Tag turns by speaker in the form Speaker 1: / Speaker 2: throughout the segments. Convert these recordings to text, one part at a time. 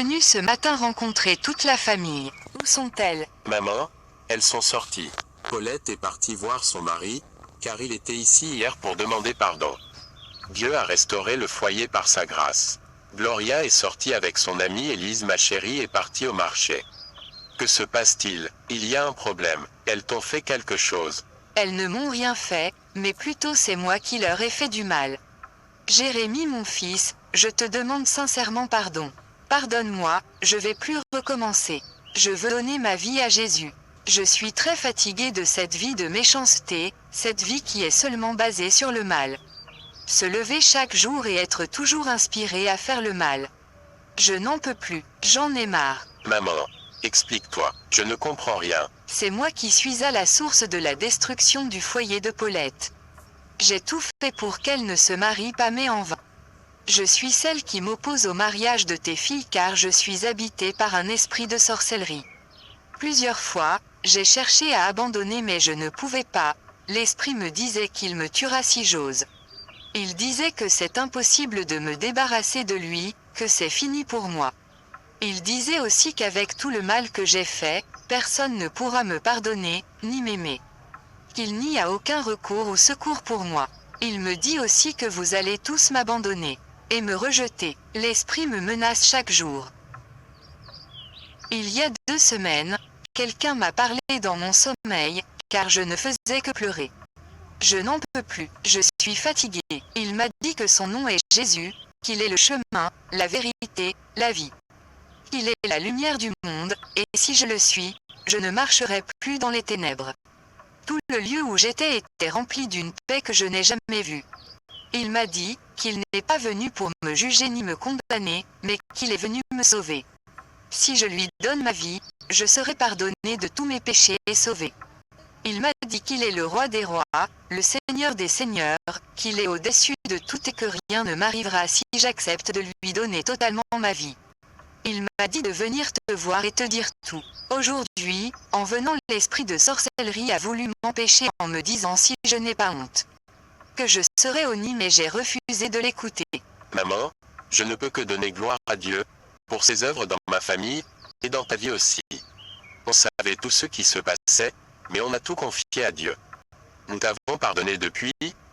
Speaker 1: venue ce matin rencontrer toute la famille. Où sont-elles?
Speaker 2: Maman, elles sont sorties. Paulette est partie voir son mari, car il était ici hier pour demander pardon. Dieu a restauré le foyer par sa grâce. Gloria est sortie avec son amie Élise, ma chérie, est partie au marché. Que se passe-t-il? Il y a un problème. Elles t'ont fait quelque chose?
Speaker 1: Elles ne m'ont rien fait, mais plutôt c'est moi qui leur ai fait du mal. Jérémie, mon fils, je te demande sincèrement pardon. Pardonne-moi, je vais plus recommencer. Je veux donner ma vie à Jésus. Je suis très fatiguée de cette vie de méchanceté, cette vie qui est seulement basée sur le mal. Se lever chaque jour et être toujours inspiré à faire le mal. Je n'en peux plus, j'en ai marre.
Speaker 2: Maman, explique-toi, je ne comprends rien.
Speaker 1: C'est moi qui suis à la source de la destruction du foyer de Paulette. J'ai tout fait pour qu'elle ne se marie pas, mais en vain. Je suis celle qui m'oppose au mariage de tes filles car je suis habitée par un esprit de sorcellerie. Plusieurs fois, j'ai cherché à abandonner mais je ne pouvais pas, l'esprit me disait qu'il me tuera si j'ose. Il disait que c'est impossible de me débarrasser de lui, que c'est fini pour moi. Il disait aussi qu'avec tout le mal que j'ai fait, personne ne pourra me pardonner, ni m'aimer. Qu'il n'y a aucun recours ou secours pour moi. Il me dit aussi que vous allez tous m'abandonner et me rejeter. L'esprit me menace chaque jour. Il y a 2 semaines, quelqu'un m'a parlé dans mon sommeil, car je ne faisais que pleurer. Je n'en peux plus, je suis fatiguée. Il m'a dit que son nom est Jésus, qu'il est le chemin, la vérité, la vie. Qu'il est la lumière du monde, et si je le suis, je ne marcherai plus dans les ténèbres. Tout le lieu où j'étais était rempli d'une paix que je n'ai jamais vue. Il m'a dit qu'il n'est pas venu pour me juger ni me condamner, mais qu'il est venu me sauver. Si je lui donne ma vie, je serai pardonné de tous mes péchés et sauvé. Il m'a dit qu'il est le roi des rois, le Seigneur des seigneurs, qu'il est au-dessus de tout et que rien ne m'arrivera si j'accepte de lui donner totalement ma vie. Il m'a dit de venir te voir et te dire tout. Aujourd'hui, en venant, l'esprit de sorcellerie a voulu m'empêcher en me disant si je n'ai pas honte. Que je serais honni mais j'ai refusé de l'écouter.
Speaker 2: Maman, je ne peux que donner gloire à Dieu, pour ses œuvres dans ma famille, et dans ta vie aussi. On savait tout ce qui se passait, mais on a tout confié à Dieu. Nous t'avons pardonné depuis,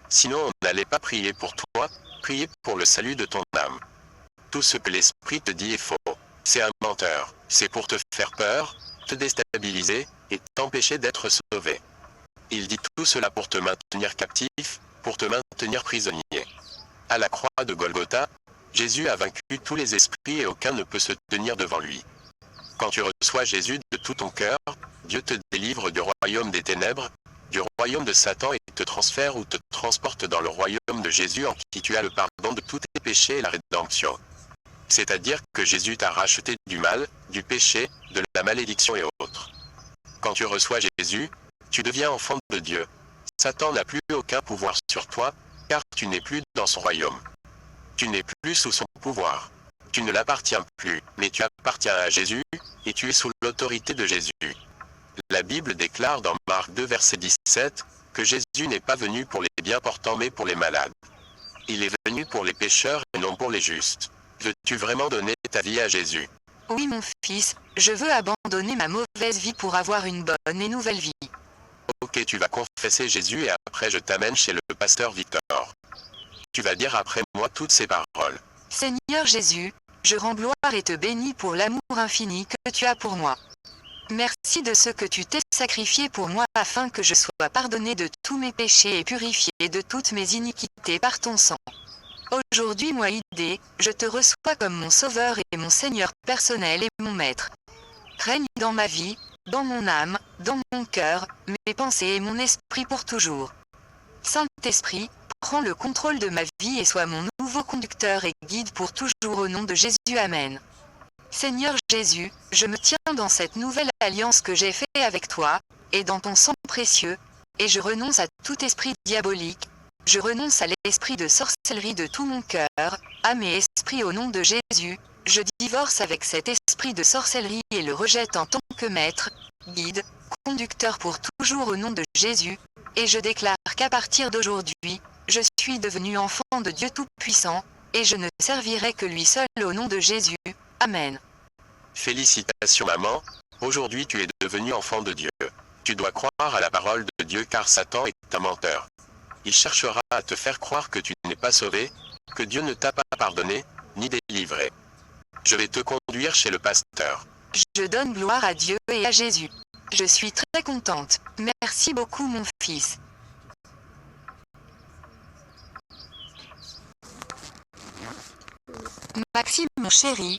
Speaker 2: sinon on n'allait pas prier pour toi, prier pour le salut de ton âme. Tout ce que l'esprit te dit est faux. C'est un menteur. C'est pour te faire peur, te déstabiliser, et t'empêcher d'être sauvé. Il dit tout cela pour te maintenir captif, pour te maintenir prisonnier. À la croix de Golgotha, Jésus a vaincu tous les esprits et aucun ne peut se tenir devant lui. Quand tu reçois Jésus de tout ton cœur, Dieu te délivre du royaume des ténèbres, du royaume de Satan et te transfère ou te transporte dans le royaume de Jésus en qui tu as le pardon de tous tes péchés et la rédemption. C'est-à-dire que Jésus t'a racheté du mal, du péché, de la malédiction et autres. Quand tu reçois Jésus, tu deviens enfant de Dieu. Satan n'a plus aucun pouvoir sur toi, car tu n'es plus dans son royaume. Tu n'es plus sous son pouvoir. Tu ne l'appartiens plus, mais tu appartiens à Jésus, et tu es sous l'autorité de Jésus. La Bible déclare dans Marc 2 verset 17, que Jésus n'est pas venu pour les bien portants mais pour les malades. Il est venu pour les pécheurs et non pour les justes. Veux-tu vraiment donner ta vie à Jésus?
Speaker 1: Oui mon fils, je veux abandonner ma mauvaise vie pour avoir une bonne et nouvelle vie.
Speaker 2: Ok, tu vas confesser Jésus et après je t'amène chez le pasteur Victor. Tu vas dire après moi toutes ces paroles.
Speaker 1: Seigneur Jésus, je rends gloire et te bénis pour l'amour infini que tu as pour moi. Merci de ce que tu t'es sacrifié pour moi afin que je sois pardonné de tous mes péchés et purifié de toutes mes iniquités par ton sang. Aujourd'hui moi Idée, je te reçois comme mon sauveur et mon Seigneur personnel et mon maître. Règne dans ma vie, dans mon âme, dans mon cœur, mes pensées et mon esprit pour toujours. Saint-Esprit, prends le contrôle de ma vie et sois mon nouveau conducteur et guide pour toujours au nom de Jésus. Amen. Seigneur Jésus, je me tiens dans cette nouvelle alliance que j'ai faite avec toi, et dans ton sang précieux, et je renonce à tout esprit diabolique, je renonce à l'esprit de sorcellerie de tout mon cœur, âme et esprit au nom de Jésus, je divorce avec cet esprit de sorcellerie et le rejette en tant que maître, guide, conducteur pour toujours au nom de Jésus, et je déclare qu'à partir d'aujourd'hui, je suis devenu enfant de Dieu Tout-Puissant, et je ne servirai que lui seul au nom de Jésus. Amen.
Speaker 2: Félicitations maman, aujourd'hui tu es devenue enfant de Dieu. Tu dois croire à la parole de Dieu car Satan est un menteur. Il cherchera à te faire croire que tu n'es pas sauvé, que Dieu ne t'a pas pardonné, ni délivré. Je vais te conduire chez le pasteur.
Speaker 1: Je donne gloire à Dieu et à Jésus. Je suis très contente. Merci beaucoup mon fils. Maxime mon chéri,